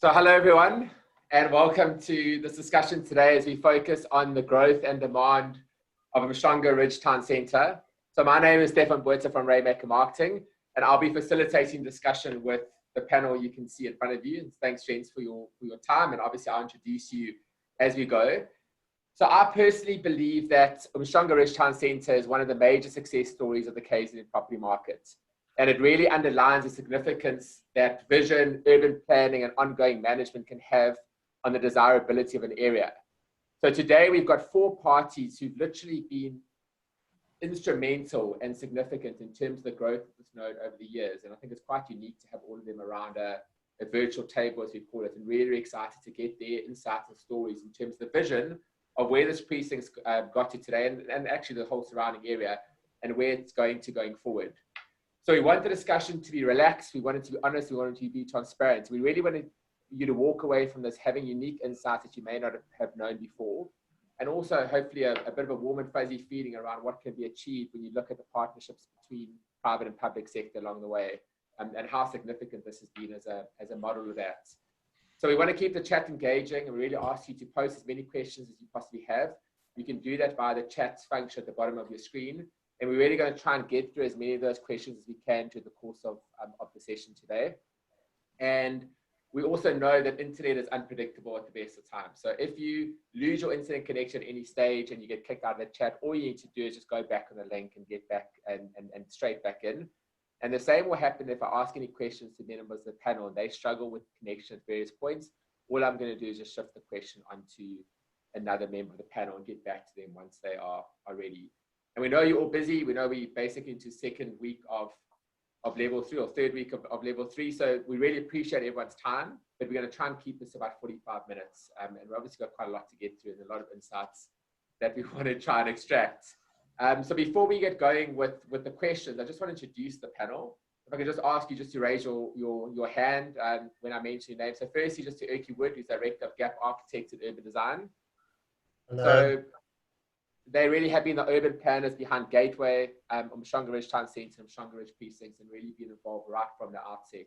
So hello everyone, and welcome to this discussion today as we focus on the growth and demand of Umhlanga Ridge Town Centre. So my name is Stefan Botha from Rainmaker Marketing, and I'll be facilitating discussion with the panel you can see in front of you. And thanks, James, for your time, and obviously I'll introduce you as we go. So I personally believe that Umhlanga Ridge Town Centre is one of the major success stories of the KZN property market. And it really underlines the significance that vision, urban planning, and ongoing management can have on the desirability of an area. So today we've got four parties who've literally been instrumental and significant in terms of the growth of this node over the years. And I think it's quite unique to have all of them around a virtual table, as we call it, and really excited to get their insights and stories in terms of the vision of where this precinct's got to today, and actually the whole surrounding area, and where it's going forward. So we want the discussion to be relaxed, we want it to be honest, we want it to be transparent. We really wanted you to walk away from this having unique insights that you may not have known before, and also hopefully a bit of a warm and fuzzy feeling around what can be achieved when you look at the partnerships between private and public sector along the way, and how significant this has been as a model of that. So we want to keep the chat engaging, and we really ask you to post as many questions as you possibly have. You can do that via the chat function at the bottom of your screen. And we're really going to try and get through as many of those questions as we can through the course of the session today. And we also know that internet is unpredictable at the best of times. So if you lose your internet connection at any stage and you get kicked out of the chat, all you need to do is just go back on the link and get back and straight back in. And the same will happen if I ask any questions to members of the panel and they struggle with connection at various points. All I'm going to do is just shift the question onto another member of the panel and get back to them once they are ready. And we know you're all busy. We know we're basically into second week of level 3 or third week of level 3. So we really appreciate everyone's time, but we're going to try and keep this about 45 minutes. And we've obviously got quite a lot to get through and a lot of insights that we want to try and extract. So before we get going with the questions, I just want to introduce the panel. If I could just ask you just to raise your hand when I mention your name. So firstly, just to Erky Wood, who's Director of Gap Architects and Urban Design. Hello. So they really have been the urban planners behind Gateway, Umhlanga Ridge Town Centre, Umhlanga Ridge Precincts, and really been involved right from the outset.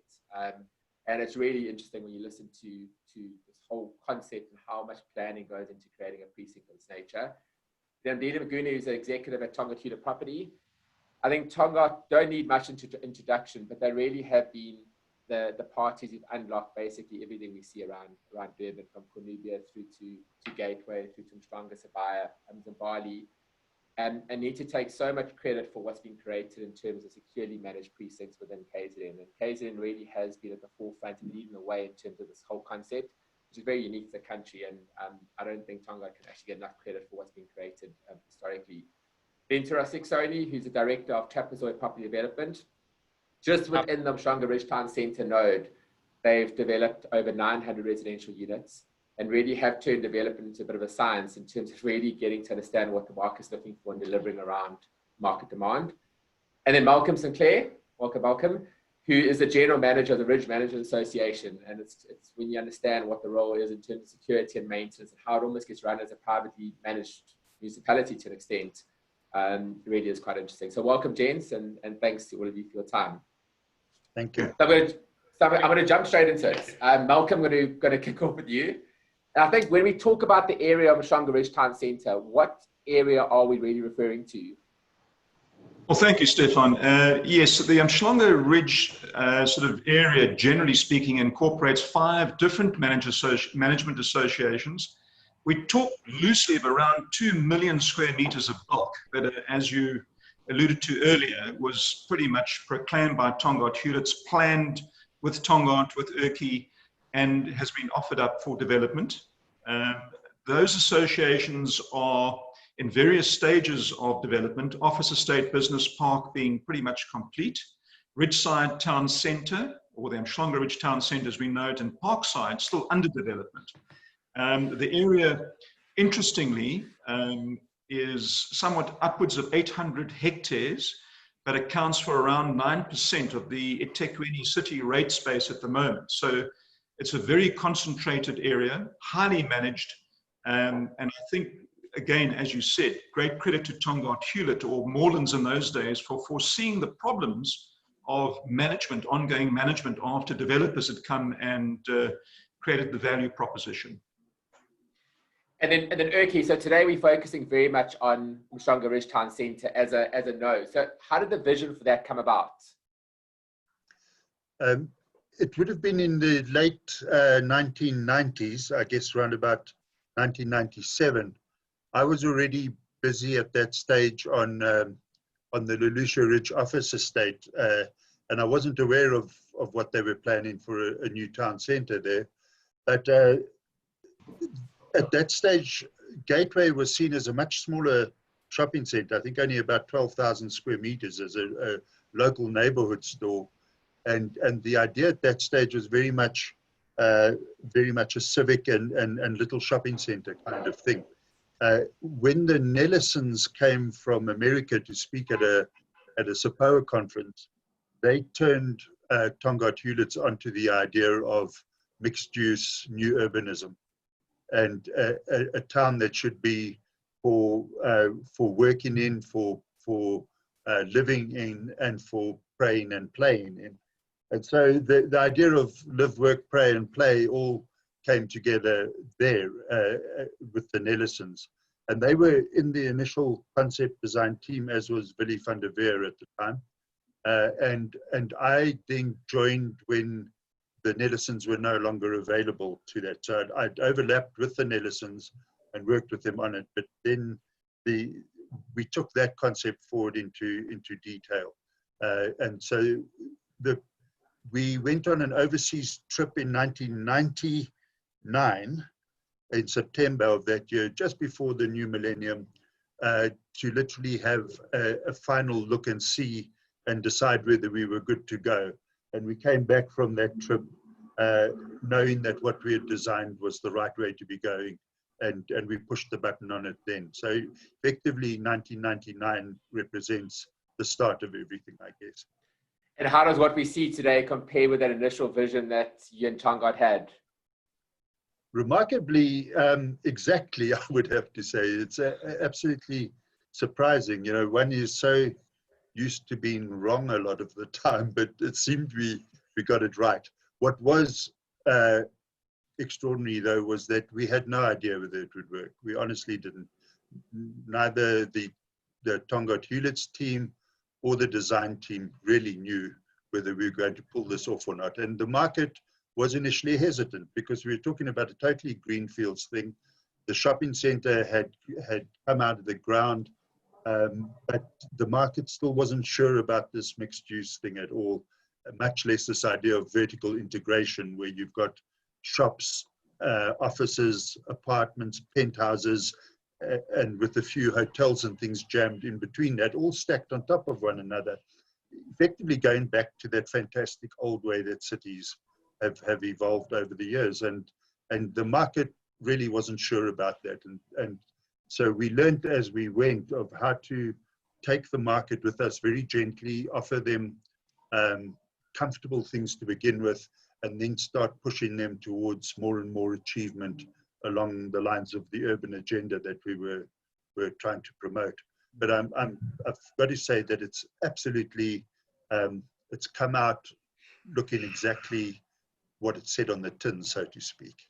And it's really interesting when you listen to this whole concept and how much planning goes into creating a precinct of this nature. Then Andile Mnguni, who's an executive at Tonga Tudor Property. I think Tonga don't need much introduction, but they really have been the parties who've unlocked basically everything we see around Durban, from Cornubia through to Gateway, through to Umhlanga, Sabaya, Zimbali, and need to take so much credit for what's been created in terms of securely managed precincts within KZN. And KZN really has been at the forefront and leading the way in terms of this whole concept, which is very unique to the country. And I don't think Tonga can actually get enough credit for what's been created historically. Then to Rask Soni, who's the Director of Trapezoid Property Development. Just within the Umhlanga Ridge Town Centre node, they've developed over 900 residential units and really have turned development into a bit of a science in terms of really getting to understand what the market's looking for and delivering around market demand. And then St Clair, welcome, who is the General Manager of the Ridge Managers Association. And it's when you understand what the role is in terms of security and maintenance and how it almost gets run as a privately managed municipality to an extent. It really is quite interesting. So welcome, gents, and thanks to all of you for your time. Thank you. So I'm going to jump straight into it. Malcolm, I'm going to kick off with you. And I think when we talk about the area of Umhlanga Ridge Town Centre, what area are we really referring to? Well, thank you, Stefan. Yes, the Umhlanga Ridge sort of area, generally speaking, incorporates 5 different management associations. We talk loosely of around 2 million square meters of bulk, but as you alluded to earlier, was pretty much proclaimed by Tonga Tudor. It's planned with Tonga, with Erky, and has been offered up for development. Those associations are in various stages of development, office estate business park being pretty much complete, Ridgeside Town Centre, or the Umhlanga Ridge Town Centre as we know it, and Parkside still under development. The area, interestingly, is somewhat upwards of 800 hectares, but accounts for around 9% of the eThekwini city rate space at the moment. So it's a very concentrated area, highly managed, and I think, again, as you said, great credit to Tonga Hewlett or Morelands in those days for foreseeing the problems of management, ongoing management after developers had come and created the value proposition. And then Erky, so today we're focusing very much on Umhlanga Ridge Town Centre as a node. So how did the vision for that come about? It would have been in the late 1990s, I guess around about 1997. I was already busy at that stage on the Lelusha Ridge office estate, and I wasn't aware of what they were planning for a new town centre there. But at that stage, Gateway was seen as a much smaller shopping centre. I think only about 12,000 square meters as a local neighbourhood store. And the idea at that stage was very much a civic and little shopping centre kind of thing. When the Nellisons came from America to speak at a SAPOA conference, they turned Tongaat Hewlett's onto the idea of mixed-use new urbanism, and a town that should be for working in, for living in, and for praying and playing in. And so the idea of live, work, pray, and play all came together there with the Nellisons. And they were in the initial concept design team, as was Willie van der Veer at the time. And I then joined when the Nellisons were no longer available to that. So I'd overlapped with the Nellisons and worked with them on it. But then we took that concept forward into detail. And so we went on an overseas trip in 1999, in September of that year, just before the new millennium, to literally have a final look and see and decide whether we were good to go. And we came back from that trip knowing that what we had designed was the right way to be going, and we pushed the button on it then. So effectively 1999 represents the start of everything, I guess. And how does what we see today compare with that initial vision that you and Tongaat had? Remarkably, exactly, I would have to say. It's absolutely surprising. You know, one is so used to being wrong a lot of the time, but it seemed we got it right. What was extraordinary, though, was that we had no idea whether it would work. We honestly didn't. Neither the Tongaat Hewlett's team or the design team really knew whether we were going to pull this off or not. And the market was initially hesitant because we were talking about a totally greenfields thing. The shopping centre had come out of the ground, but the market still wasn't sure about this mixed use thing at all, much less this idea of vertical integration where you've got shops, offices, apartments, penthouses, and with a few hotels and things jammed in between that, all stacked on top of one another, effectively going back to that fantastic old way that cities have evolved over the years. And the market really wasn't sure about that. And so we learned as we went of how to take the market with us very gently, offer them comfortable things to begin with, and then start pushing them towards more and more achievement along the lines of the urban agenda that we were trying to promote. But I've got to say that it's absolutely, it's come out looking exactly what it said on the tin, so to speak.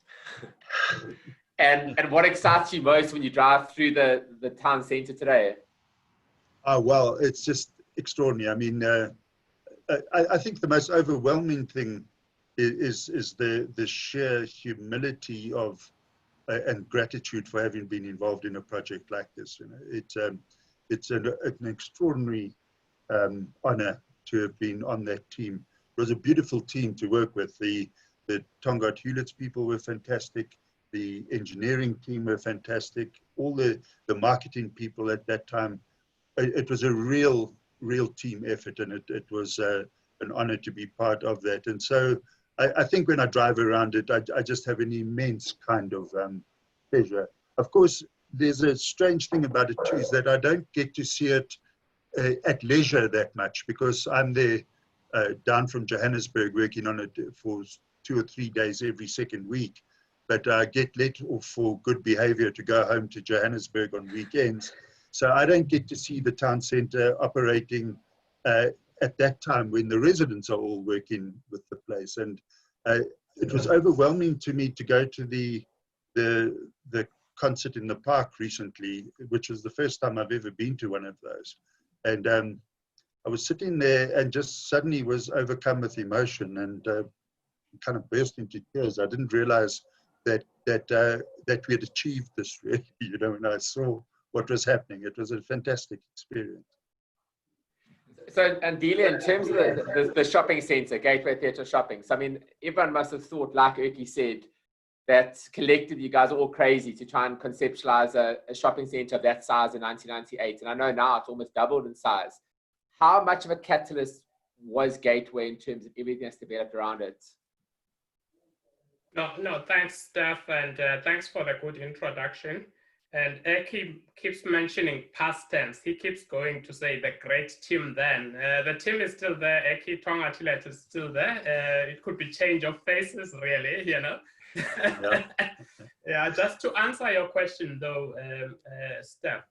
And what excites you most when you drive through the town centre today? Oh, well, it's just extraordinary. I mean, I think the most overwhelming thing is the sheer humility of and gratitude for having been involved in a project like this. You know, it's an extraordinary honor to have been on that team. It was a beautiful team to work with. The Tongaat Hewlett's people were fantastic. The engineering team were fantastic. All the marketing people at that time. It was a real team effort, and it was an honor to be part of that. And so I think when I drive around it, I just have an immense kind of pleasure. Of course, there's a strange thing about it too, is that I don't get to see it at leisure that much, because I'm there down from Johannesburg working on it for 2 or 3 days every second week. But I get let off for good behavior to go home to Johannesburg on weekends. So I don't get to see the town centre operating at that time when the residents are all working with the place. And it was overwhelming to me to go to the concert in the park recently, which was the first time I've ever been to one of those. And I was sitting there and just suddenly was overcome with emotion and kind of burst into tears. I didn't realize that we had achieved this, really, you know, when I saw what was happening. It was a fantastic experience. So, Andile, in terms of the shopping centre, Gateway Theatre Shopping, so I mean, everyone must have thought, like Erky said, that collectively you guys are all crazy to try and conceptualize a shopping centre of that size in 1998. And I know now it's almost doubled in size. How much of a catalyst was Gateway in terms of everything that's developed around it? No, thanks, Steph, and thanks for the good introduction. And Erky keeps mentioning past tense. He keeps going to say the great team then. The team is still there. Erky Tonga is still there. It could be change of faces, really, you know. Yeah. Yeah, just to answer your question, though, Steph,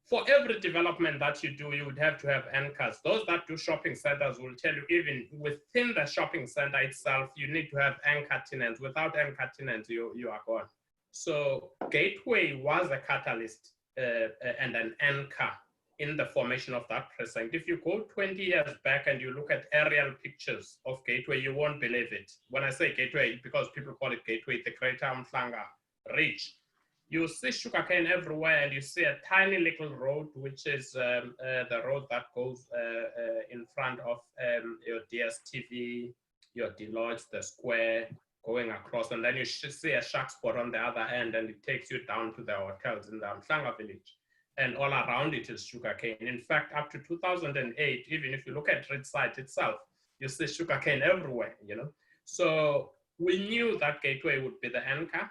for every development that you do, you would have to have anchors. Those that do shopping centers will tell you, even within the shopping center itself, you need to have anchor tenants. Without anchor tenants, you are gone. So Gateway was a catalyst and an anchor in the formation of that precinct. If you go 20 years back and you look at aerial pictures of Gateway, you won't believe it. When I say Gateway, because people call it Gateway, the greater Umhlanga Ridge. You see sugarcane everywhere, and you see a tiny little road, which is the road that goes in front of your DSTV, your Deloitte, the square, going across, and then you should see a shark spot on the other end, and it takes you down to the hotels in the Umhlanga village. And all around it is sugarcane. In fact, up to 2008, even if you look at Ridge site itself, you see sugarcane everywhere, you know. So we knew that Gateway would be the anchor.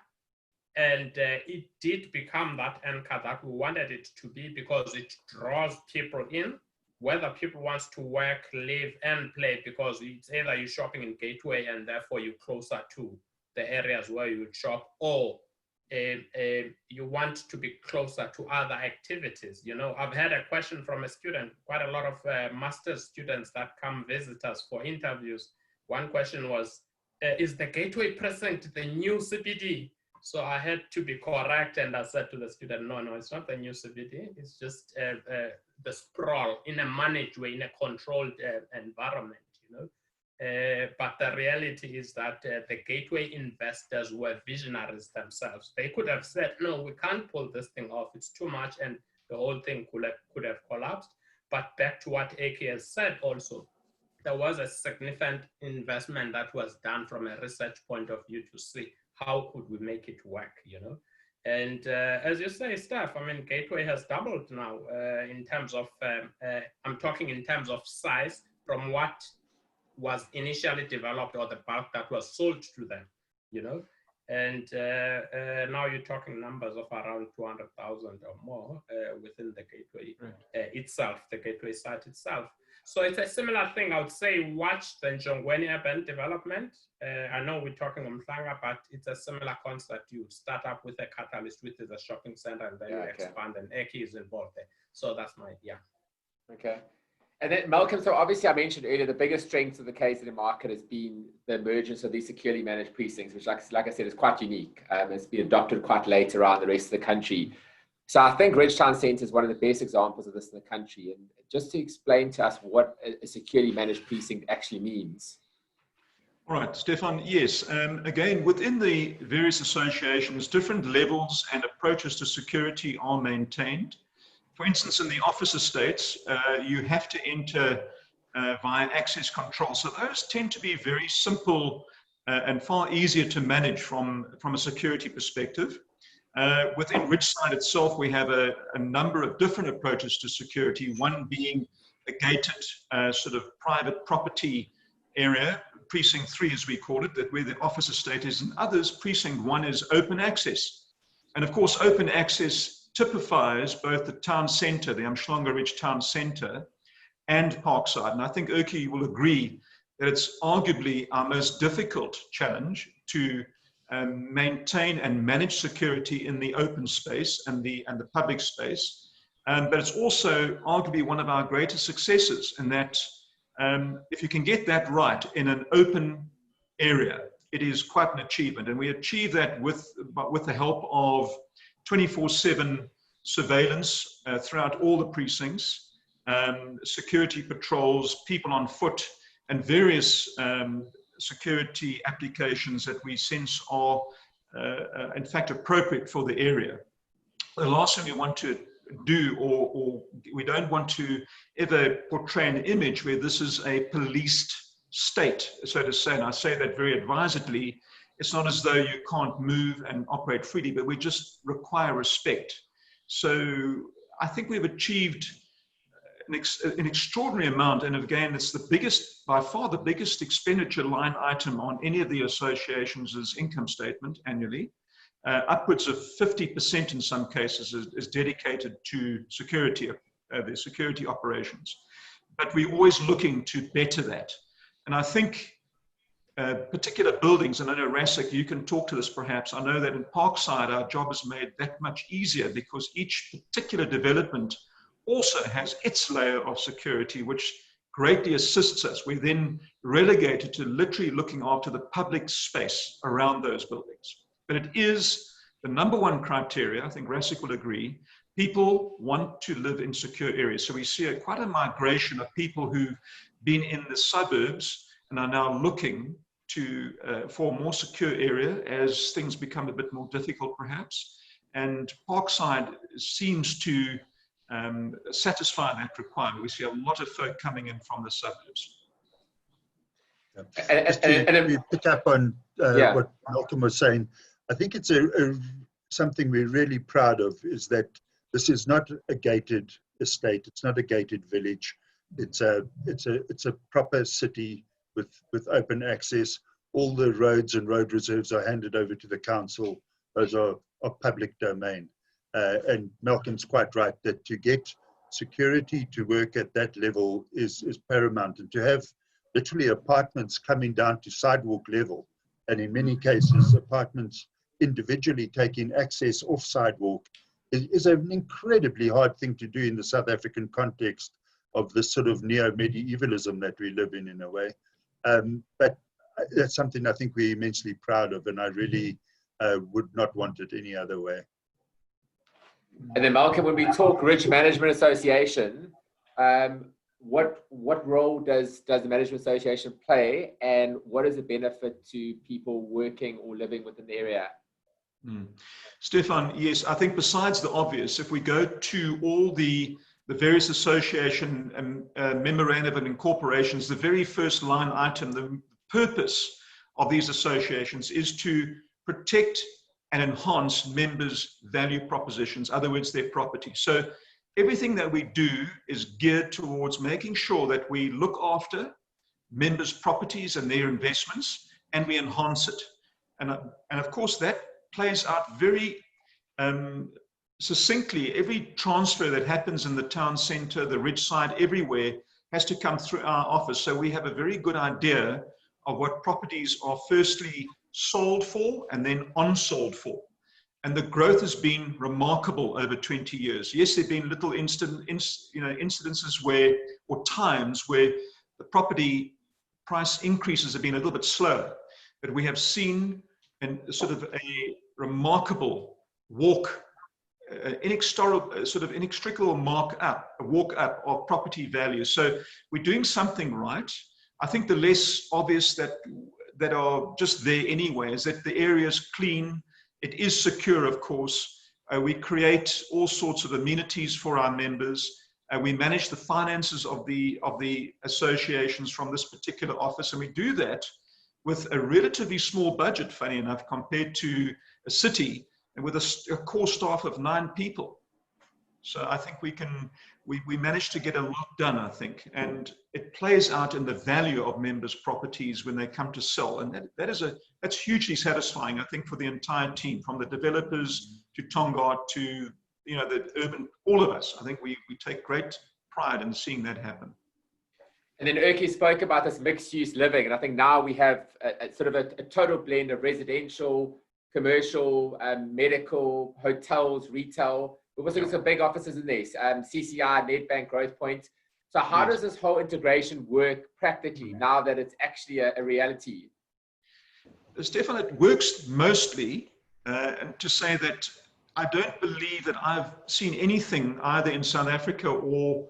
And it did become that anchor that we wanted it to be, because it draws people in, whether people want to work, live, and play, because it's either you're shopping in Gateway and therefore you're closer to the areas where you would shop, or you want to be closer to other activities. You know, I've had a question from a student, quite a lot of master's students that come visit us for interviews. One question was, is the Gateway precinct the new CBD? So I had to be correct, and I said to the student, no, it's not the new CBD. It's just the sprawl in a managed way, in a controlled environment, you know. But the reality is that the Gateway investors were visionaries themselves. They could have said, no, we can't pull this thing off. It's too much, and the whole thing could have collapsed. But back to what Erky has said also, there was a significant investment that was done from a research point of view to see how could we make it work, you know? And as you say, Steph, I mean, Gateway has doubled now in terms of, I'm talking in terms of size from what was initially developed or the bulk that was sold to them, you know? And now you're talking numbers of around 200,000 or more within the Gateway itself, the Gateway site itself. So it's a similar thing. I would say watch the Mnguni urban development. I know we're talking Umhlanga, but it's a similar concept. You start up with a catalyst, which is a shopping center, and then you expand, and Erky is involved there. So that's my, Okay. And then Malcolm, so obviously I mentioned earlier, the biggest strength of the KZN market has been the emergence of these securely managed precincts, which like I said, is quite unique. It's been adopted quite late around the rest of the country. So I think Ridge Town Centre is one of the best examples of this in the country. And just to explain to us what a securely managed precinct actually means. All right, Stefan, yes. Again, within the various associations, different levels and approaches to security are maintained. For instance, in the office estates, you have to enter via access control. So those tend to be very simple and far easier to manage from a security perspective. Within Ridgeside itself, we have a number of different approaches to security, one being a gated sort of private property area, precinct 3 as we call it, that where the office estate is, and others, precinct 1 is open access. And of course, open access typifies both the town centre, the Umhlanga Ridge Town Centre, and Parkside. And I think Erky will agree that it's arguably our most difficult challenge to maintain and manage security in the open space and the public space. But it's also arguably one of our greatest successes in that if you can get that right in an open area, it is quite an achievement. And we achieve that with the help of 24/7 surveillance throughout all the precincts, security patrols, people on foot, and various security applications that we sense are in fact appropriate for the area. The last thing we want to do, or we don't want to ever portray an image where this is a policed state, so to say, and I say that very advisedly. It's not as though you can't move and operate freely, but we just require respect. So I think we've achieved an extraordinary amount, and again, it's the biggest, by far the biggest expenditure line item on any of the associations' income statement annually. Upwards of 50% in some cases is dedicated to security, their security operations. But we're always looking to better that. And I think particular buildings, and I know Rask, you can talk to this perhaps, I know that in Parkside our job is made that much easier because each particular development also has its layer of security, which greatly assists us. We're then relegated to literally looking after the public space around those buildings. But it is the number one criteria, I think Rask will agree, people want to live in secure areas. So we see quite a migration of people who've been in the suburbs and are now looking to for a more secure area as things become a bit more difficult perhaps. And Parkside seems to satisfy that requirement. We see a lot of folk coming in from the suburbs. Just to pick up on what Malcolm was saying, I think it's something we're really proud of is that this is not a gated estate. It's not a gated village. It's a proper city with open access. All the roads and road reserves are handed over to the council. Those are public domain. And Malcolm's quite right that to get security to work at that level is paramount. And to have literally apartments coming down to sidewalk level, and in many cases apartments individually taking access off sidewalk is an incredibly hard thing to do in the South African context of this sort of neo-medievalism that we live in a way. But that's something I think we're immensely proud of, and I really would not want it any other way. And then Malcolm, when we talk Ridge Management Association, what role does the Management Association play, and what is the benefit to people working or living within the area? Stefan, yes, I think besides the obvious, if we go to all the various association memorandum and incorporations, the very first line item, the purpose of these associations is to protect and enhance members' value propositions, in other words, their property. So everything that we do is geared towards making sure that we look after members' properties and their investments, and we enhance it. And of course, that plays out very succinctly. Every transfer that happens in the town centre, the ridge side, everywhere, has to come through our office. So we have a very good idea of what properties are firstly sold for and then unsold for. And the growth has been remarkable over 20 years. Yes, there have been little incidences where, or times where the property price increases have been a little bit slower, but we have seen sort of a remarkable walk, inextricable walk up of property value. So we're doing something right. I think the less obvious that are just there anyway is that the area is clean. It is secure, of course. We create all sorts of amenities for our members. We manage the finances of the associations from this particular office, and we do that with a relatively small budget, funny enough, compared to a city, and with a core staff of 9 people. So I think we managed to get a lot done, I think, and it plays out in the value of members' properties when they come to sell, and that's hugely satisfying, I think, for the entire team, from the developers to Tongaat to the urban, all of us. I think we take great pride in seeing that happen. And then Erky spoke about this mixed-use living, and I think now we have a sort of a total blend of residential, commercial, medical, hotels, retail. We've also got some big offices in these, CCI, Nedbank, Growth Point. So how does this whole integration work practically now that it's actually a reality? Stefan, it works mostly to say that I don't believe that I've seen anything either in South Africa or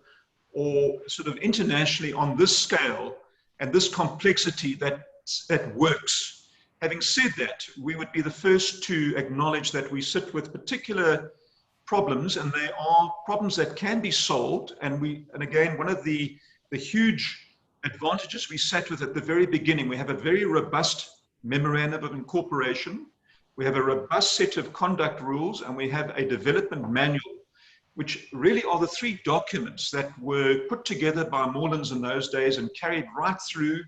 sort of internationally on this scale and this complexity that works. Having said that, we would be the first to acknowledge that we sit with particular problems, and they are problems that can be solved. And again, one of the huge advantages we sat with at the very beginning, we have a very robust memorandum of incorporation, we have a robust set of conduct rules, and we have a development manual, which really are the three documents that were put together by Morelands in those days and carried right through.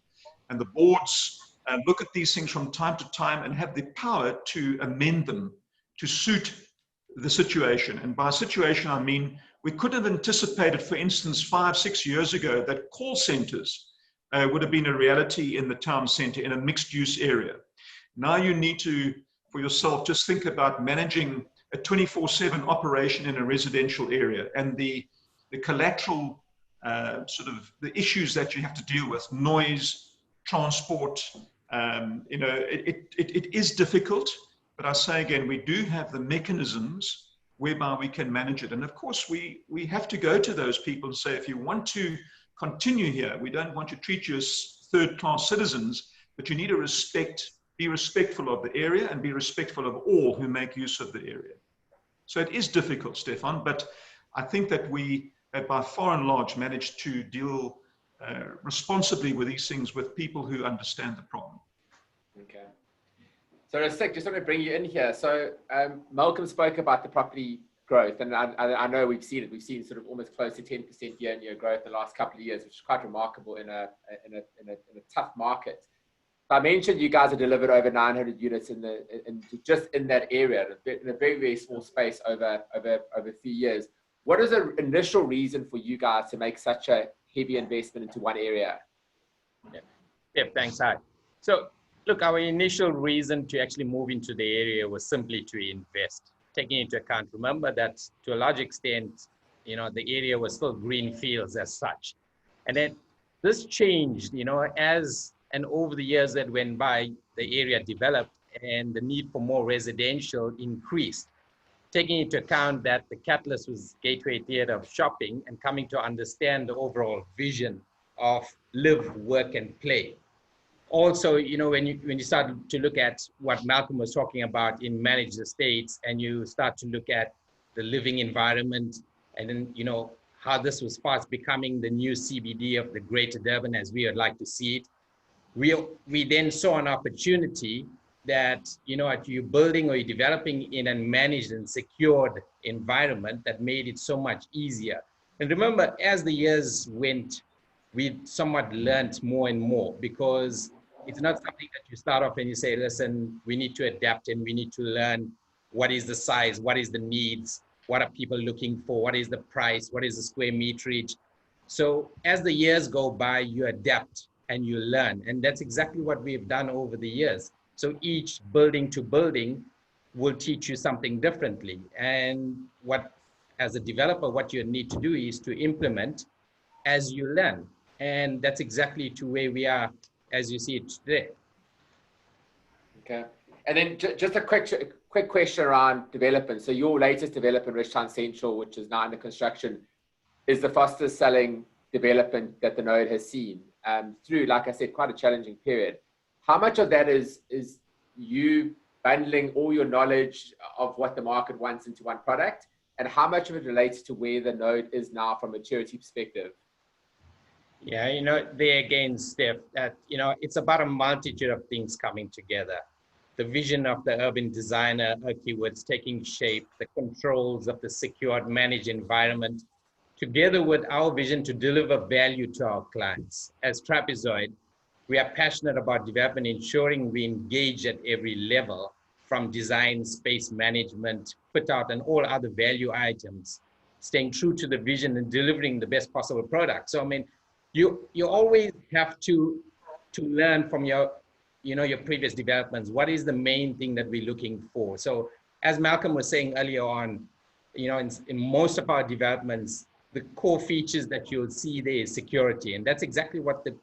And the boards look at these things from time to time and have the power to amend them to suit the situation. And by situation, I mean, we could have anticipated, for instance, 5-6 years ago, that call centers would have been a reality in the town center in a mixed use area. Now you need to, for yourself, just think about managing a 24/7 operation in a residential area and the collateral sort of the issues that you have to deal with, noise, transport. You know, it is difficult, but I say again, we do have the mechanisms whereby we can manage it. And of course, we have to go to those people and say, if you want to continue here, we don't want to treat you as third-class citizens, but you need to be respectful of the area and be respectful of all who make use of the area. So it is difficult, Stefan, but I think that we have by far and large managed to deal responsibly with these things with people who understand the problem. Okay. So Rask, just want to bring you in here. So Malcolm spoke about the property growth, and I know we've seen it. We've seen sort of almost close to 10% year-on-year growth the last couple of years, which is quite remarkable in a tough market. I mentioned you guys have delivered over 900 units just in that area, in a very, very small space over a few years. What is the initial reason for you guys to make such a heavy investment into one area? Yeah, thanks. Hi. So, look, our initial reason to actually move into the area was simply to invest, taking into account, remember that to a large extent, you know, the area was still green fields as such. And then this changed, you know, and over the years that went by, the area developed and the need for more residential increased, taking into account that the catalyst was Gateway Theatre of shopping and coming to understand the overall vision of live, work, and play. Also, you know, when you start to look at what Malcolm was talking about in managed estates, and you start to look at the living environment, and then, you know, how this was fast becoming the new CBD of the Greater Durban as we would like to see it, we then saw an opportunity that, you know, you're building or you're developing in a managed and secured environment that made it so much easier. And remember, as the years went, we somewhat learned more and more, because it's not something that you start off and you say, listen, we need to adapt and we need to learn what is the size, what is the needs, what are people looking for, what is the price, what is the square meterage. So as the years go by, you adapt and you learn. And that's exactly what we've done over the years. So each building to building will teach you something differently. And as a developer, what you need to do is to implement as you learn. And that's exactly to where we are as you see it today. Okay. And then just a quick question around development. So your latest development, Ridge Town Central, which is now under construction, is the fastest selling development that the node has seen through, like I said, quite a challenging period. How much of that is you bundling all your knowledge of what the market wants into one product, and how much of it relates to where the node is now from a maturity perspective? Yeah, you know, there again, Steph, that, you know, it's about a multitude of things coming together. The vision of the urban designer, Erky Wood, taking shape, the controls of the secured managed environment, together with our vision to deliver value to our clients. As Trapezoid, we are passionate about development, ensuring we engage at every level, from design, space management, fit out, and all other value items, staying true to the vision and delivering the best possible product. So, I mean, you always have to learn from your previous developments. What is the main thing that we're looking for? So, as Malcolm was saying earlier on, you know, in most of our developments, the core features that you'll see there is security, and that's exactly what the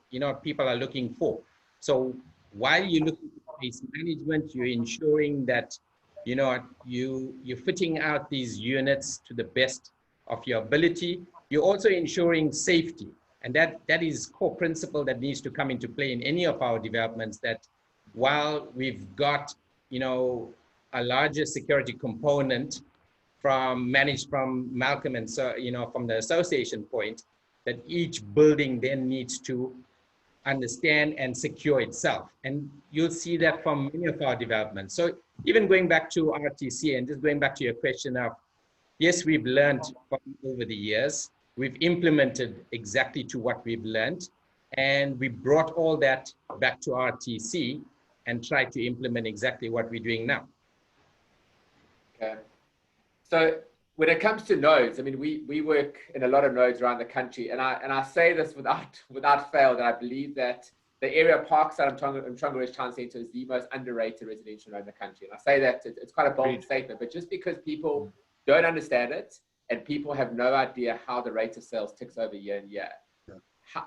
people are looking for. So while you're looking for space management, you're ensuring that, you're fitting out these units to the best of your ability. You're also ensuring safety. And that is core principle that needs to come into play in any of our developments, that while we've got, a larger security component managed from Malcolm and so, from the association point, that each building then needs to understand and secure itself. And you'll see that from many of our developments. So even going back to RTC and just going back to your question of, yes, we've learned from over the years, we've implemented exactly to what we've learned, and we brought all that back to RTC and tried to implement exactly what we're doing now. Okay. So when it comes to nodes, I mean, we work in a lot of nodes around the country, and I say this without fail, that I believe that the area of Parkside Umhlanga Ridge Town Centre is the most underrated residential node in the country. And I say that it's quite a bold statement, but just because people don't understand it and people have no idea how the rate of sales ticks over year and year.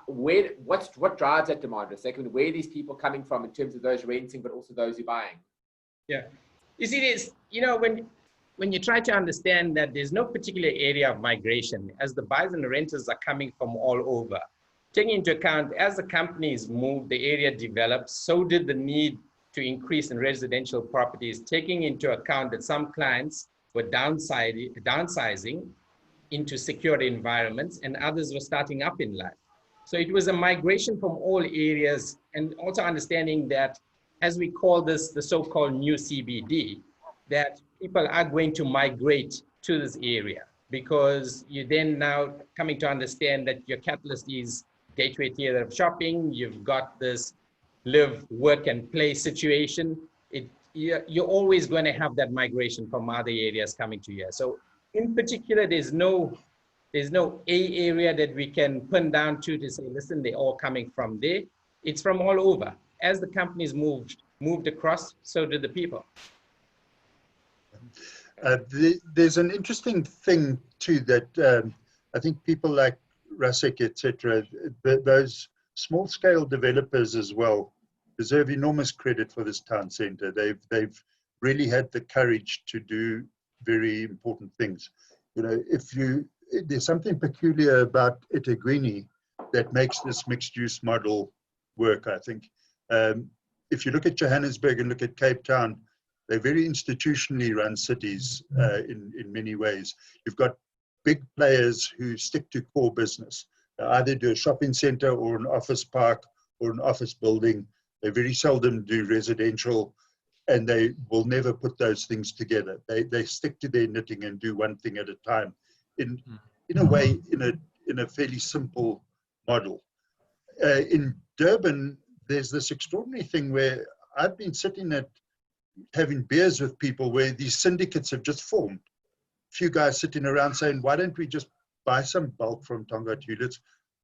What drives that demand? Second, where are these people coming from in terms of those renting, but also those who are buying? Yeah, you see, this, when you try to understand that there's no particular area of migration, as the buyers and the renters are coming from all over, taking into account as the companies moved, the area developed, so did the need to increase in residential properties, taking into account that some clients were downsizing into secure environments and others were starting up in life. So it was a migration from all areas, and also understanding that, as we call this, the so-called new CBD, that people are going to migrate to this area, because you're then now coming to understand that your catalyst is gateway theater of shopping, you've got this live, work and play situation. You're always going to have that migration from other areas coming to here. So in particular, there's no A area that we can pin down to say, listen, they're all coming from there. It's from all over. As the companies moved across, so did the people. There's an interesting thing too that I think people like Rask, etc., those small-scale developers as well deserve enormous credit for this town centre. They've really had the courage to do very important things. There's something peculiar about Andile Mnguni that makes this mixed-use model work, I think. If you look at Johannesburg and look at Cape Town, they're very institutionally run cities in many ways. You've got big players who stick to core business. They either do a shopping centre or an office park or an office building. They very seldom do residential, and they will never put those things together. They stick to their knitting and do one thing at a time. In a way, in a fairly simple model. In Durban, there's this extraordinary thing where I've been sitting at having beers with people where these syndicates have just formed. A few guys sitting around saying, why don't we just buy some bulk from Tongaat?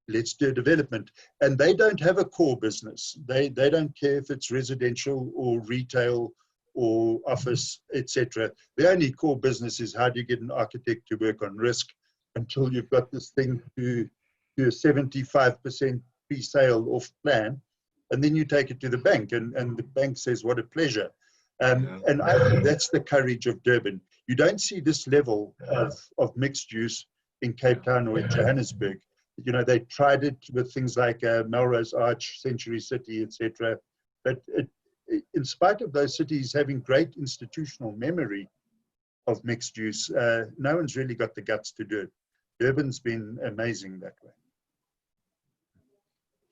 Let's do a development. And they don't have a core business. They don't care if it's residential or retail or office, etc. The only core business is how do you get an architect to work on risk until you've got this thing to a 75% pre-sale off plan, and then you take it to the bank, and the bank says, what a pleasure. And I think that's the courage of Durban. You don't see this level of mixed use in Cape Town or in Johannesburg. They tried it with things like Melrose Arch, Century City, etc. But in spite of those cities having great institutional memory of mixed use, no one's really got the guts to do it. Durban's been amazing that way.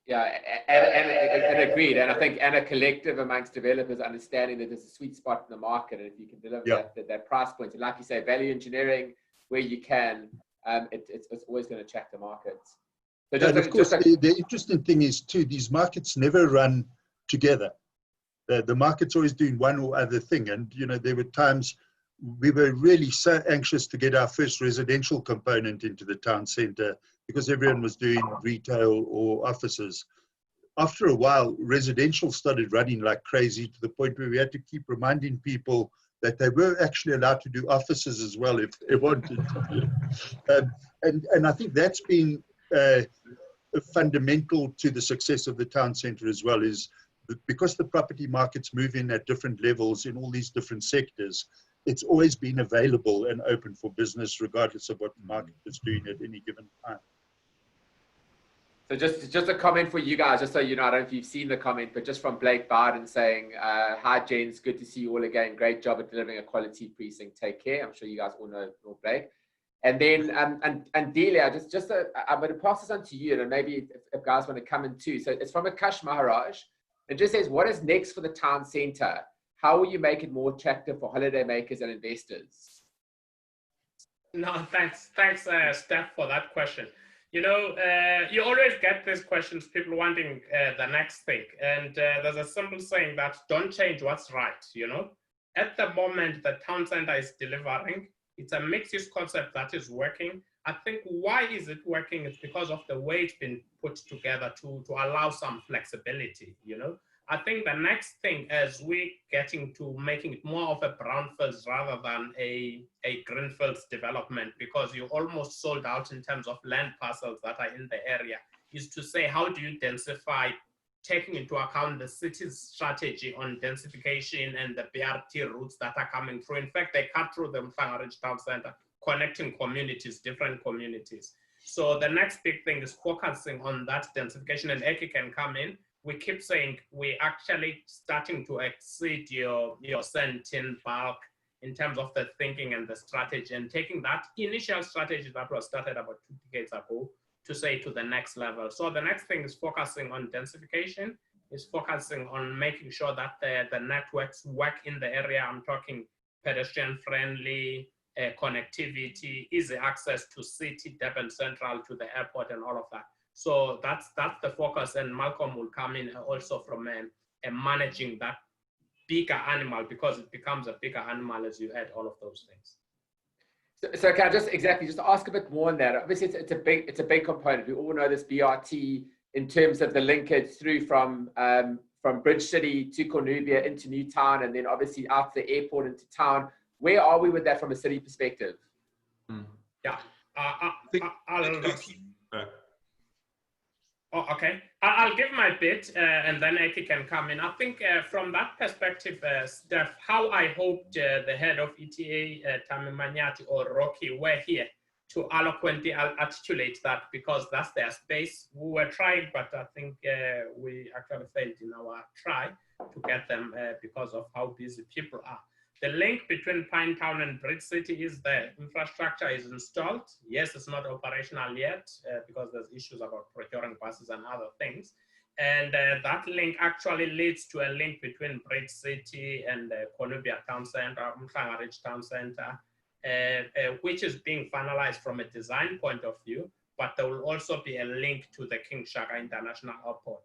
Yeah, and agreed. And I think a collective amongst developers understanding that there's a sweet spot in the market, and if you can deliver that price point, and like you say, value engineering where you can, it's always going to attract the markets. So and of course, the interesting thing is too, these markets never run together. The market's always doing one or other thing, and there were times we were really so anxious to get our first residential component into the town centre because everyone was doing retail or offices. After a while, residential started running like crazy to the point where we had to keep reminding people that they were actually allowed to do offices as well if they wanted to. And I think that's been fundamental to the success of the town centre as well, is because the property markets move in at different levels in all these different sectors, it's always been available and open for business regardless of what the market is doing at any given time. So just a comment for you guys, just so you know, I don't know if you've seen the comment, but just from Blake Biden saying, hi gents, good to see you all again. Great job at delivering a quality precinct. Take care. I'm sure you guys all know Blake. And then, and Delia, I'm going to pass this on to you, and maybe if guys want to come in too. So it's from Akash Maharaj. It just says, what is next for the town centre? How will you make it more attractive for holidaymakers and investors? No, thanks, Steph, for that question. You know, you always get these questions, people wanting the next thing. And there's a simple saying that don't change what's right, you know. At the moment, the town centre is delivering. It's a mixed-use concept that is working. I think why is it working? It's because of the way it's been put together to allow some flexibility, you know. I think the next thing is we're getting to making it more of a brownfields rather than a greenfields development, because you almost sold out in terms of land parcels that are in the area, is to say, how do you densify, taking into account the city's strategy on densification and the BRT routes that are coming through. In fact, they cut through the Umhlanga Ridge Town Centre, connecting communities, different communities. So the next big thing is focusing on that densification, and Erky can come in. We keep saying we're actually starting to exceed your cent in bulk in terms of the thinking and the strategy, and taking that initial strategy that was started about 2 decades ago to say to the next level. So the next thing is focusing on densification, is focusing on making sure that the networks work in the area. I'm talking pedestrian friendly, connectivity, easy access to city, Durban Central, to the airport and all of that. So that's the focus, and Malcolm will come in also from managing that bigger animal, because it becomes a bigger animal as you add all of those things. So can I just ask a bit more on that? Obviously, it's a big component. We all know this BRT in terms of the linkage through from Bridge City to Cornubia into Newtown, and then obviously out to the airport into town. Where are we with that from a city perspective? Yeah, okay. I'll give my bit, and then Erky can come in. I think from that perspective, Steph, how I hoped the head of ETA, Tami Manyati or Rocky, were here to eloquently articulate that, because that's their space. We were trying, but I think we actually failed in our try to get them because of how busy people are. The link between Pinetown and Bridge City is there. Infrastructure is installed. Yes, it's not operational yet because there's issues about procuring buses and other things. And that link actually leads to a link between Bridge City and Cornubia Town Centre, Umhlanga Ridge Town Centre, which is being finalized from a design point of view, but there will also be a link to the King Shaka International Airport,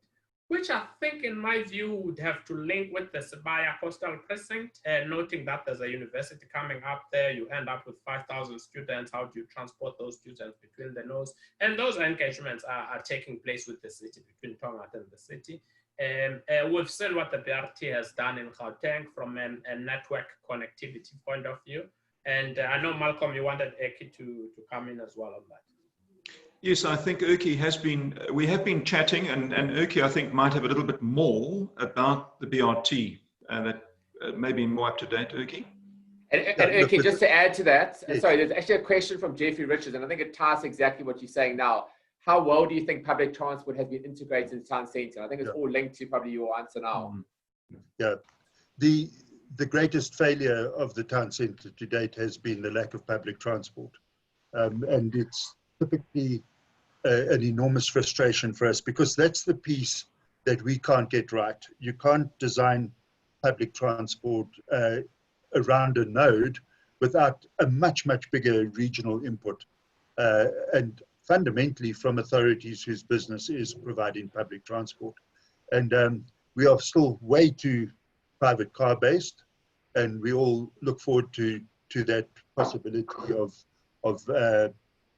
which I think, in my view, would have to link with the Sibaya Coastal Precinct, noting that there's a university coming up there. You end up with 5,000 students. How do you transport those students between the nodes? And those engagements are taking place with the city, between Tongaat and the city. We've seen what the BRT has done in Gauteng from a network connectivity point of view. And I know, Malcolm, you wanted Erky to come in as well on that. Yes, I think Erky we have been chatting, and Erky, I think, might have a little bit more about the BRT that may be more up to date, Erky. And Erky, just to add to that, sorry, there's actually a question from Jeffrey Richards, and I think it ties exactly what you're saying now. How well do you think public transport has been integrated in the town centre? I think it's all linked to probably your answer now. Yeah, the greatest failure of the town centre to date has been the lack of public transport. And it's typically an enormous frustration for us, because that's the piece that we can't get right. You can't design public transport around a node without a much, much bigger regional input. And fundamentally from authorities whose business is providing public transport. And we are still way too private car based, and we all look forward to that possibility of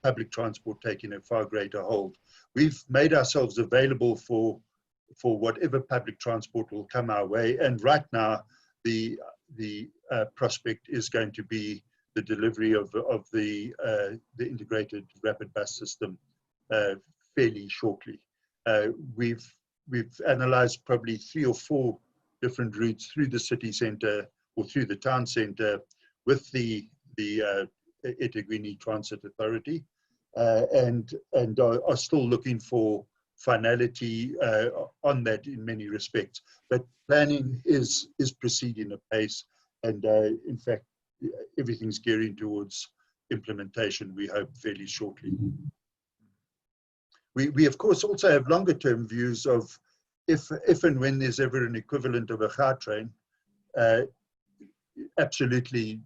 public transport taking a far greater hold. We've made ourselves available for whatever public transport will come our way, and right now the prospect is going to be the delivery of the integrated rapid bus system fairly shortly. we've analysed probably 3 or 4 different routes through the city centre or through the town centre with the Erky Wood Transit Authority, and are still looking for finality on that in many respects. But planning is proceeding apace, and in fact, everything's gearing towards implementation, we hope, fairly shortly. We of course also have longer term views of if and when there's ever an equivalent of a car train. Absolutely,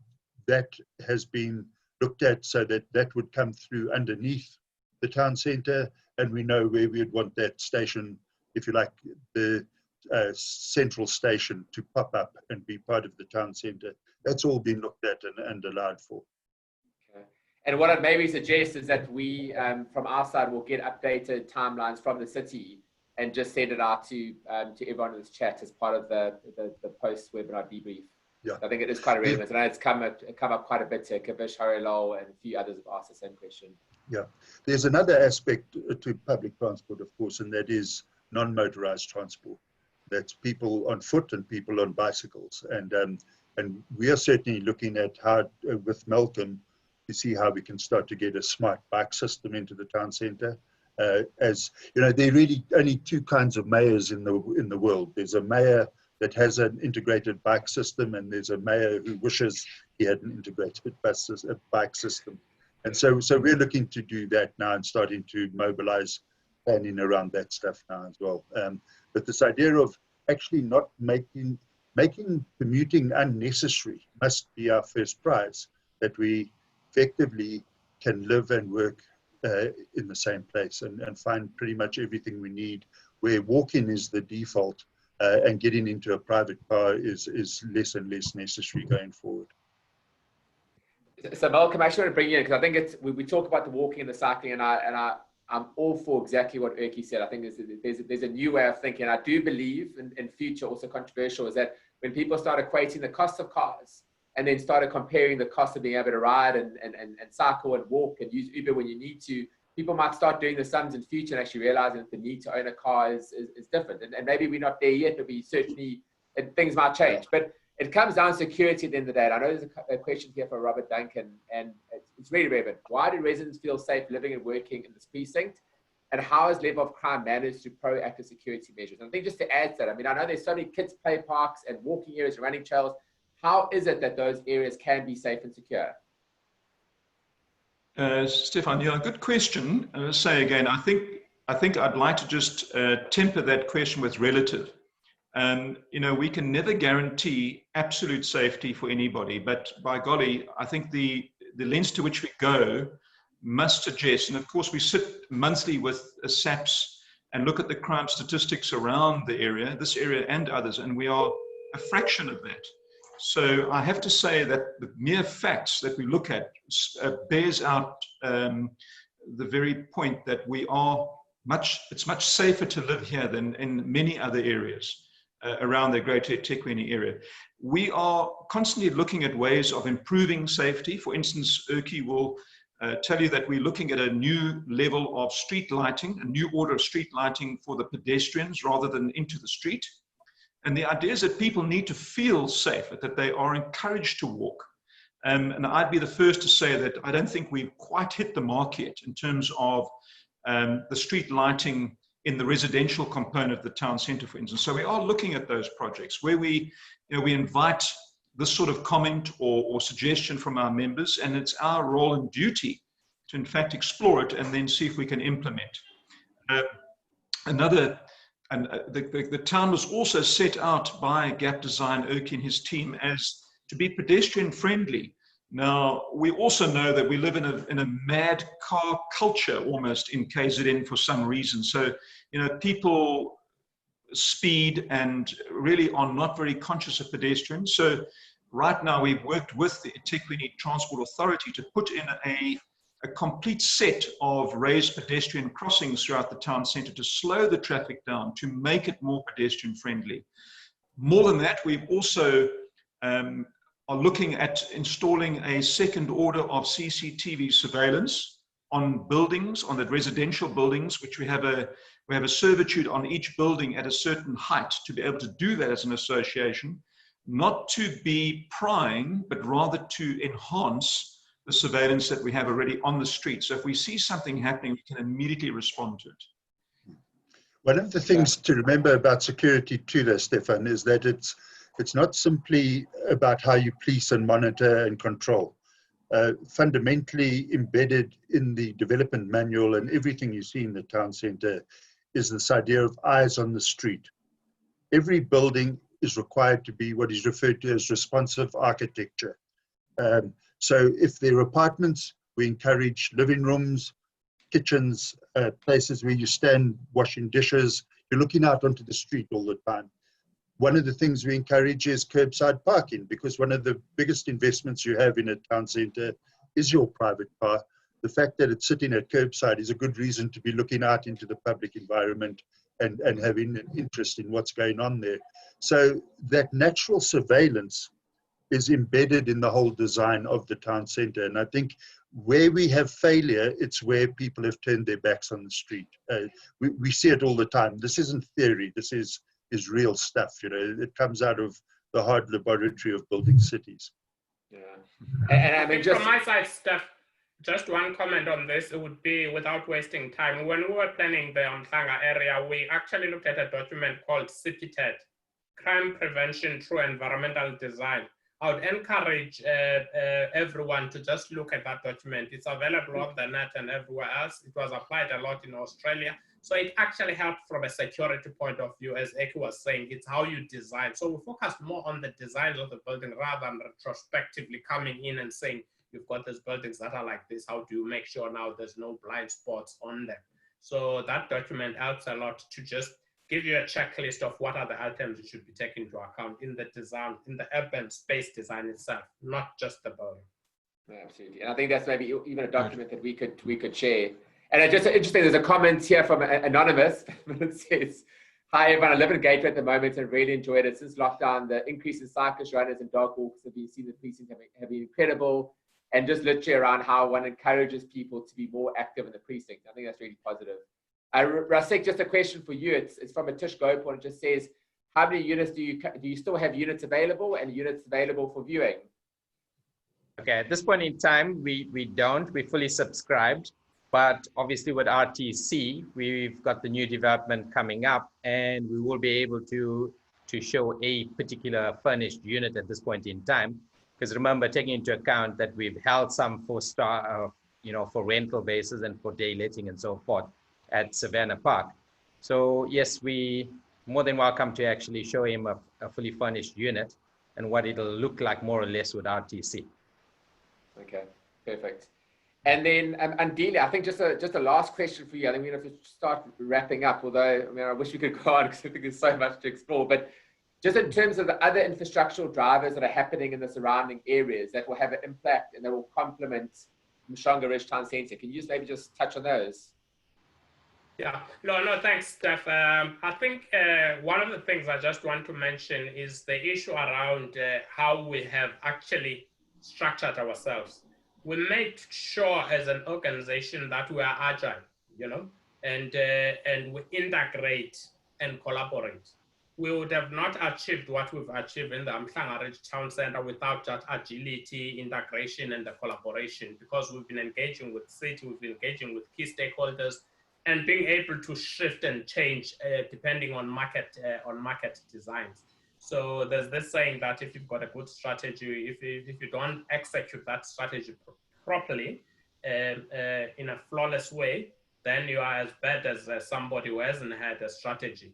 that has been looked at so that that would come through underneath the town centre, and we know where we would want that station, if you like, the central station, to pop up and be part of the town centre. That's all been looked at and allowed for. Okay. And what I'd maybe suggest is that we, from our side, will get updated timelines from the city and just send it out to everyone in this chat as part of the post-webinar debrief. Yeah. I think it is quite relevant. And it's come up quite a bit to Kavish, Harilal, and a few others have asked the same question. Yeah. There's another aspect to public transport, of course, and that is non-motorized transport. That's people on foot and people on bicycles. And we are certainly looking at how, with Malcolm, to see how we can start to get a smart bike system into the town centre. As you know, there are really only 2 kinds of mayors in the world. There's a mayor that has an integrated bike system, and there's a mayor who wishes he had an integrated bike system. And so we're looking to do that now and starting to mobilize planning around that stuff now as well. But this idea of actually not making commuting unnecessary must be our first prize, that we effectively can live and work in the same place and find pretty much everything we need, where walking is the default, and getting into a private car is less and less necessary going forward. So Malcolm, I actually want to bring you in, because I think we talk about the walking and the cycling, and I'm all for exactly what Erky said. I think there's a new way of thinking. I do believe in future, also controversial, is that when people start equating the cost of cars and then started comparing the cost of being able to ride and cycle and walk and use Uber when you need to, people might start doing the sums in future and actually realizing that the need to own a car is different. And maybe we're not there yet, but we certainly, things might change. But it comes down to security at the end of the day. And I know there's a question here for Robert Duncan, and it's really relevant. Why do residents feel safe living and working in this precinct? And how is level of crime managed through proactive security measures? And I think just to add to that, I mean, I know there's so many kids' play parks and walking areas and running trails. How is it that those areas can be safe and secure? Stefan, yeah, good question. And I'll say again, I think I'd like to just temper that question with relative. You know, we can never guarantee absolute safety for anybody, but by golly, I think the lens to which we go must suggest, and of course we sit monthly with SAPS and look at the crime statistics around the area, this area and others, and we are a fraction of that. So I have to say that the mere facts that we look at bears out the very point that it's much safer to live here than in many other areas around the greater eThekwini area. We are constantly looking at ways of improving safety. For instance, Erky will tell you that we're looking at a new level of street lighting, a new order of street lighting for the pedestrians rather than into the street. And the idea is that people need to feel safe, that they are encouraged to walk. And I'd be the first to say that I don't think we've quite hit the mark yet in terms of the street lighting in the residential component of the town centre, for instance. So we are looking at those projects where we invite this sort of comment or suggestion from our members, and it's our role and duty to in fact explore it and then see if we can implement. The town was also set out by Gap Design, Erky and his team, as to be pedestrian friendly. Now, we also know that we live in a mad car culture almost in KZN for some reason. So, you know, people speed and really are not very conscious of pedestrians. So right now we've worked with the eThekwini Transport Authority to put in a complete set of raised pedestrian crossings throughout the town centre to slow the traffic down, to make it more pedestrian friendly. More than that, we've also are looking at installing a second order of CCTV surveillance on buildings, on the residential buildings, which we have We have a servitude on each building at a certain height to be able to do that as an association, not to be prying, but rather to enhance the surveillance that we have already on the street. So if we see something happening, we can immediately respond to it. One of the things to remember about security too, there, Stefan, is that it's not simply about how you police and monitor and control. Fundamentally embedded in the development manual and everything you see in the town centre is this idea of eyes on the street. Every building is required to be what is referred to as responsive architecture. So if there are apartments, we encourage living rooms, kitchens, places where you stand washing dishes. You're looking out onto the street all the time. One of the things we encourage is curbside parking, because one of the biggest investments you have in a town centre is your private car. The fact that it's sitting at curbside is a good reason to be looking out into the public environment and having an interest in what's going on there. So that natural surveillance is embedded in the whole design of the town centre. And I think where we have failure, it's where people have turned their backs on the street. We see it all the time. This isn't theory. This is real stuff. You know, it comes out of the hard laboratory of building cities. Yeah. And I mean, just from my side, Steph, just one comment on this. It would be, without wasting time, when we were planning the Umhlanga area, we actually looked at a document called CPTED, Crime Prevention Through Environmental Design. I would encourage everyone to just look at that document. It's available on the net and everywhere else. It was applied a lot in Australia. So it actually helped from a security point of view, as Erky was saying. It's how you design. So we focused more on the designs of the building rather than retrospectively coming in and saying, you've got these buildings that are like this. How do you make sure now there's no blind spots on them? So that document helps a lot to just give you a checklist of what are the items you should be taking into account in the design, in the urban space design itself, not just the building. Yeah, absolutely. And I think that's maybe even a document that we could share. And it's just interesting, there's a comment here from Anonymous that says, hi everyone, I live in Gateway at the moment and really enjoyed it. Since lockdown, the increase in cyclist runners and dog walks have been seen in the precinct have been incredible. And just literally around how one encourages people to be more active in the precinct. I think that's really positive. Rask, just a question for you. It's from a Tish Gopal, and it just says, how many units do you still have units available and units available for viewing? Okay, at this point in time, we don't. We're fully subscribed. But obviously with RTC, we've got the new development coming up, and we will be able to show a particular furnished unit at this point in time. Because remember, taking into account that we've held some for rental basis and for day letting and so forth at Savannah Park. So yes, we more than welcome to actually show him a fully furnished unit and what it'll look like more or less with RTC. Okay, perfect. And then, Andile, I think just a last question for you. I think we have to start wrapping up, although, I mean, I wish we could go on because I think there's so much to explore. But just in terms of the other infrastructural drivers that are happening in the surrounding areas that will have an impact and that will complement Umhlanga Ridge Town Centre, can you maybe just touch on those? Yeah, no, thanks, Steph. I think one of the things I just want to mention is the issue around how we have actually structured ourselves. We made sure as an organization that we are agile, and we integrate and collaborate. We would have not achieved what we've achieved in the Umhlanga Ridge Town Centre without that agility, integration, and the collaboration, because we've been engaging with city, we've been engaging with key stakeholders, and being able to shift and change depending on market designs. So there's this saying that if you've got a good strategy, if you don't execute that strategy properly in a flawless way, then you are as bad as somebody who hasn't had a strategy,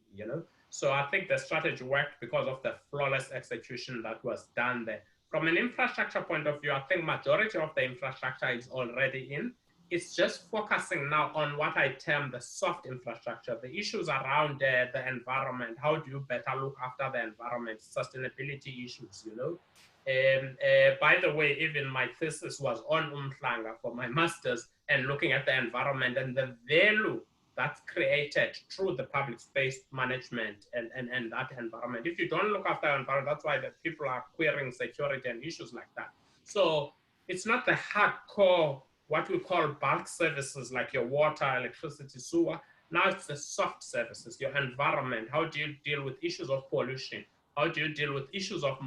So I think the strategy worked because of the flawless execution that was done there. From an infrastructure point of view, I think majority of the infrastructure is already in. It's just focusing now on what I term the soft infrastructure, the issues around the environment. How do you better look after the environment, sustainability issues, By the way, even my thesis was on Umhlanga for my master's and looking at the environment and the value that's created through the public space management and that environment. If you don't look after the environment, that's why the people are querying security and issues like that. So it's not the hardcore, what we call bulk services like your water, electricity, sewer, Now it's the soft services, your environment. How do you deal with issues of pollution? How do you deal with issues of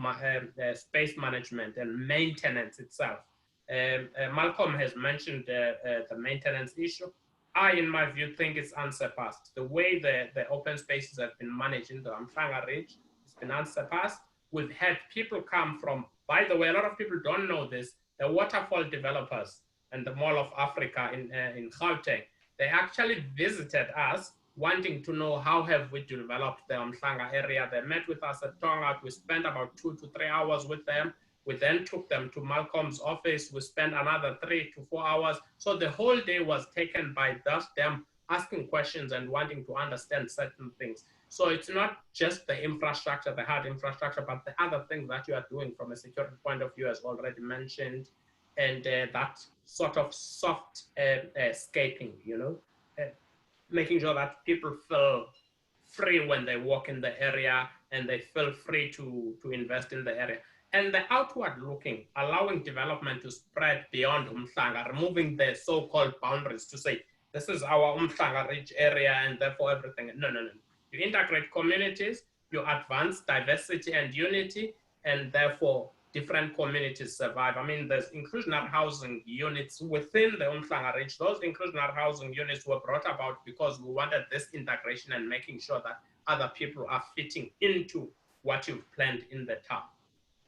space management and maintenance itself? Malcolm has mentioned the maintenance issue. I, in my view, think it's unsurpassed. The way the open spaces have been managed in the Umhlanga Ridge, it's been unsurpassed. We've had people come from, by the way, a lot of people don't know this, the waterfall developers and the Mall of Africa in Gauteng, they actually visited us wanting to know how have we developed the Umhlanga area. They met with us at Tonga. We spent about 2 to 3 hours with them. We then took them to Malcolm's office. We spent another 3 to 4 hours. So the whole day was taken by them asking questions and wanting to understand certain things. So it's not just the infrastructure, the hard infrastructure, but the other things that you are doing from a security point of view, as already mentioned, and that sort of soft escaping, you know, making sure that people feel free when they walk in the area and they feel free to invest in the area. And the outward looking, allowing development to spread beyond Umhlanga, removing the so-called boundaries to say, this is our Umhlanga Ridge area and therefore everything. No. You integrate communities, you advance diversity and unity, and therefore different communities survive. I mean, there's inclusionary housing units within the Umhlanga Ridge. Those inclusionary housing units were brought about because we wanted this integration and making sure that other people are fitting into what you've planned in the town.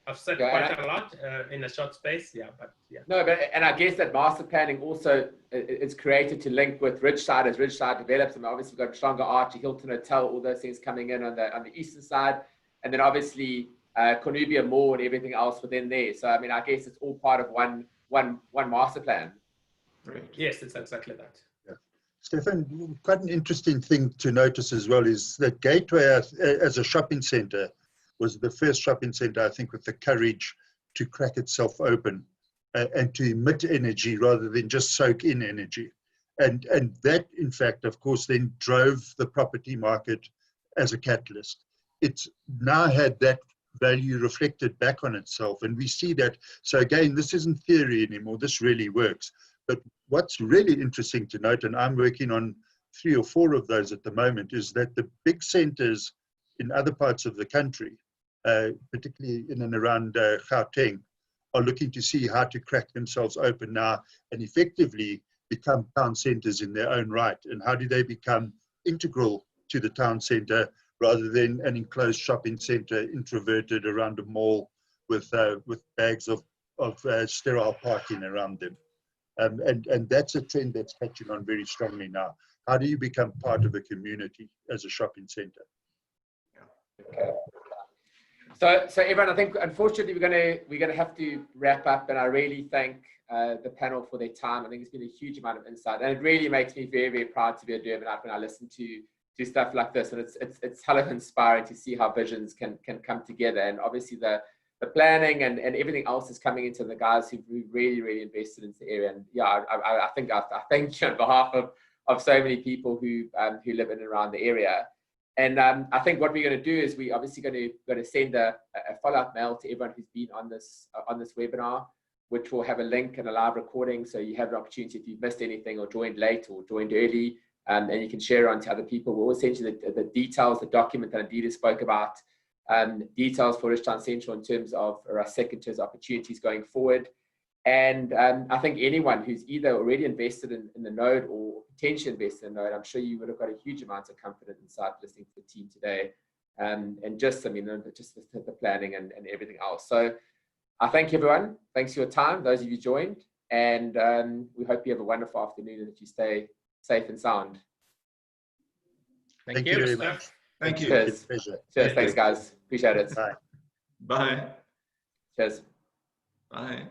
I've said quite a lot in a short space, And I guess that master planning also is created to link with Ridgeside as Ridgeside develops. And obviously we've got Umhlanga Archie, Hilton Hotel, all those things coming in on the eastern side, and then obviously Cornubia Mall and everything else within there. So I mean, I guess it's all part of one master plan. Right. Yes, it's exactly that. Yeah. Stefan, quite an interesting thing to notice as well is that Gateway as a shopping centre was the first shopping centre, I think, with the courage to crack itself open and to emit energy rather than just soak in energy. And that, in fact, of course, then drove the property market as a catalyst. It's now had that value reflected back on itself, and we see that. So again, this isn't theory anymore, this really works. But what's really interesting to note, and I'm working on 3 or 4 of those at the moment, is that the big centres in other parts of the country, particularly in and around Gauteng, are looking to see how to crack themselves open now and effectively become town centres in their own right. And how do they become integral to the town centre rather than an enclosed shopping centre introverted around a mall with bags of sterile parking around them. And that's a trend that's catching on very strongly now. How do you become part of a community as a shopping centre? Okay. So everyone, I think unfortunately we're gonna have to wrap up, and I really thank the panel for their time. I think it's been a huge amount of insight, and it really makes me very, very proud to be a Durbanite when I listen to stuff like this, and it's hell of inspiring to see how visions can come together, and obviously the planning and everything else is coming into the guys who've really, really invested into the area. And yeah, I think I thank you on behalf of so many people who live in and around the area. And I think what we're going to do is we obviously going to send a follow-up mail to everyone who's been on this webinar, which will have a link and a live recording, so you have an opportunity if you've missed anything or joined late or joined early, and you can share it on to other people. We'll send you the details, the document that Andile spoke about, details for Ridge Town Centre in terms of Rask in terms of opportunities going forward. And I think anyone who's either already invested in the node or potentially invested in the node, I'm sure you would have got a huge amount of comfort and insight listening to the team today. And just, I mean, just the planning and everything else. So I thank everyone. Thanks for your time, those of you joined. And we hope you have a wonderful afternoon and that you stay safe and sound. Thank you very much. Thank you. Cheers. Pleasure. Cheers. Thanks, guys. Appreciate it. Bye. Bye. Cheers. Bye.